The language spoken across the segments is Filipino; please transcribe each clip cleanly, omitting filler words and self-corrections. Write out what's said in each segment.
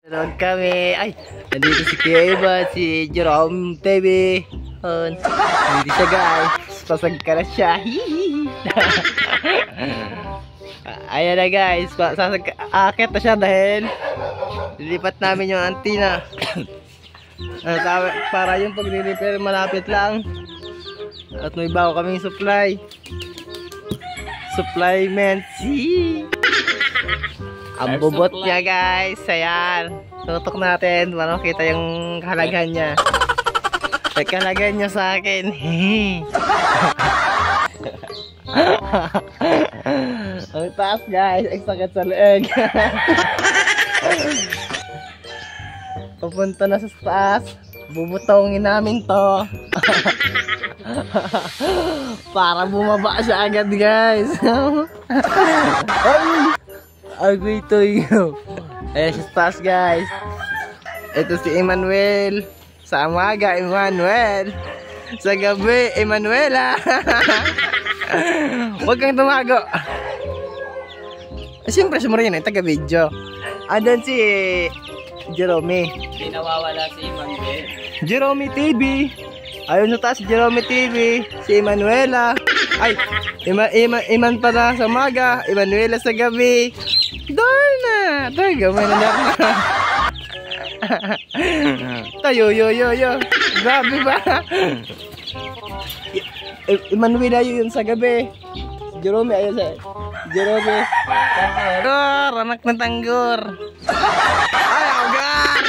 Nanood kami. Ay, nandito si Keva, si Jerome TV. Hindi siya guys. Pasag ka na siya. Ayan na guys. Akit na siya dahil lilipat namin yung antenna. Para yung pagre-repair malapit lang. At may bago kaming supply. Supply man. Ang bubot niya guys. Ayan. Tutok natin para makita yung kahalagahan niya. May kahalagahan niya sa akin. Ang taas guys. Ang sakit sa leeg. Papunta na sa taas. Bubutongin namin to. Para bumaba siya agad guys. Agay to yun. Ayan siya sa taas guys. Ito si Emmanuel. Sa umaga Emmanuel. Sa gabi Emanuela. Huwag kang tumago. Siyempre siya mo rin taga video. Andan si Jerome. Hindi nawawala si Emmanuel. Jerome TV. Ayun sa taas Jerome TV. Si Emanuela. Ay, Iman pala sa umaga, Emanuela sa gabi. Darna! Gamay na darna. Tayo, yo. Grabe ba? Emanuela yun sa gabi. Jerome, ayun sa Jerome. Tanggor, anak ng tanggor. Ay, agar!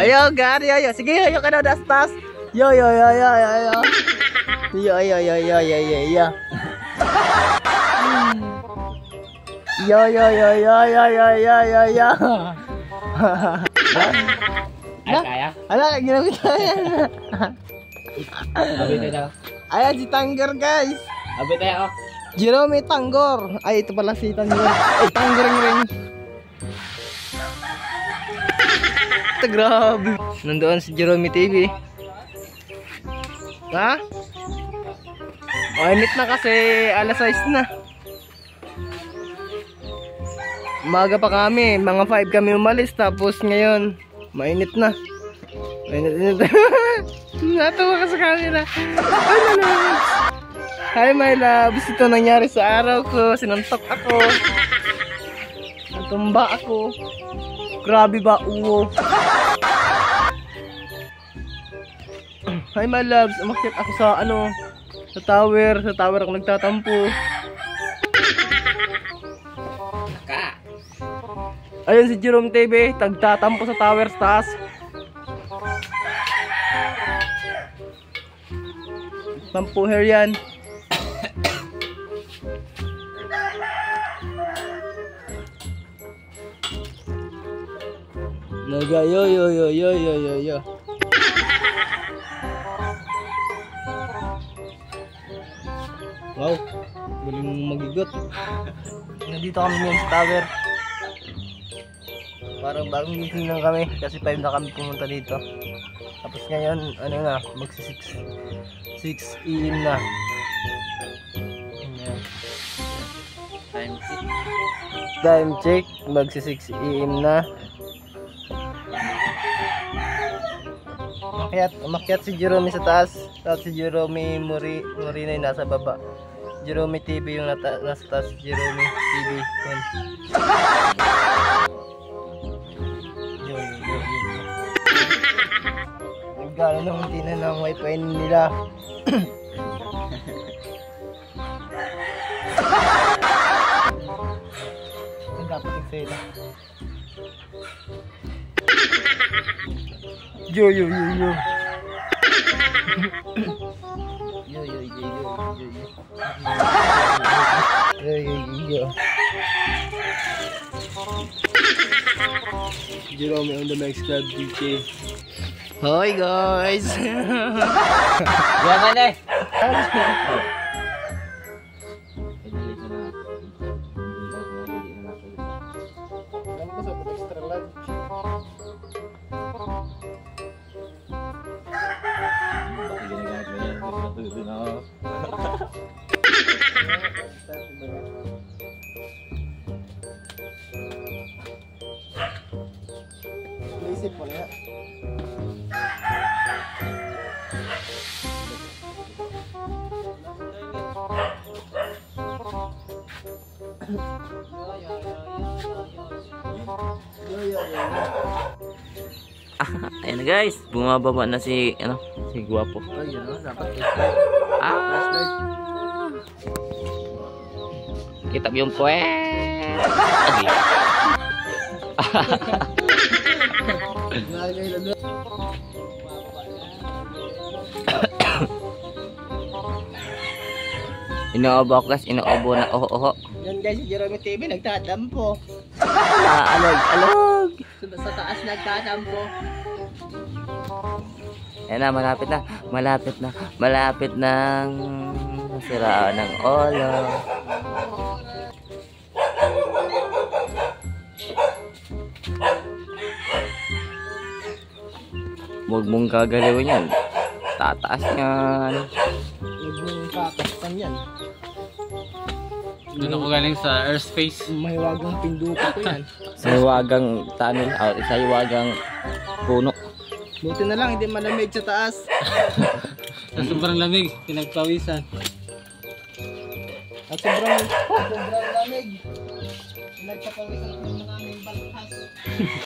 Ayo, gar, yo. Sige, ayo ka daw dastas. Yo. Yo. Ay, kaya? Ala, ginamit tayo. Abit tayo. Ayan si Tanggor guys. Abit tayo. Jerome Tanggor. Ay, ito pala si Tanggor. Ay, Tanggor ring. Ito, grabe. Nandoon si Jerome TV. Ha? Mainit na kasi alas 6 na. Umaga pa kami, mga 5 kami umalis tapos ngayon mainit na. Mainit. Natawa ka sa camera. Hi my loves, ito nangyari sa araw ko. Sinuntok ako. Natumba ako. Grabe ba uwo. Hi my loves, umakyat ako sa sa tower ako nagtatampo. Ayun si Jerome TV, tagtatampo sa tower sa taas. Tampo hair yan. Naga yo. Wow, galing magigot. Nandito kami ngayon sa tower. Parang bagong gising lang kami kasi 5 na kami pumunta dito. Tapos ngayon, magsi 6 AM na. Time check, magsi 6 AM na. Umakyat si Jerome sa taas. Tapos si Jerome Morina yung nasa baba. Jerome TV yung nasa taas. Jerome TV yun. Yo. Nagkala ng antina ng wifi nila. Ang dapat yung sila. Yo. Yo. Jerome on the next club DJ. Hi guys. Yaman eh. isip mo na. Ayan na guys, bumababa na si Guwapo. Ay, yun o, dapat Kita mo yung puwet. Inoobo ako guys, inoobo na oho. Yan guys, si Jerome TV nagtatampo. Alog. Sa taas nagtatampo. Ayan na, malapit nang masiraan ng ulo. Huwag mong gagalawin yan. Tataas yan. Huwag mong kakastan yan. Doon ako galing sa airspace. Mahiwagang pinduka ko yan. Sahiwagang tunnel out, sahiwagang puno. Buti na lang, hindi malamig sa taas. Sa sobrang lamig, pinagpawisan. At sobrang lamig. Nagpapawisan ko na namin balkas.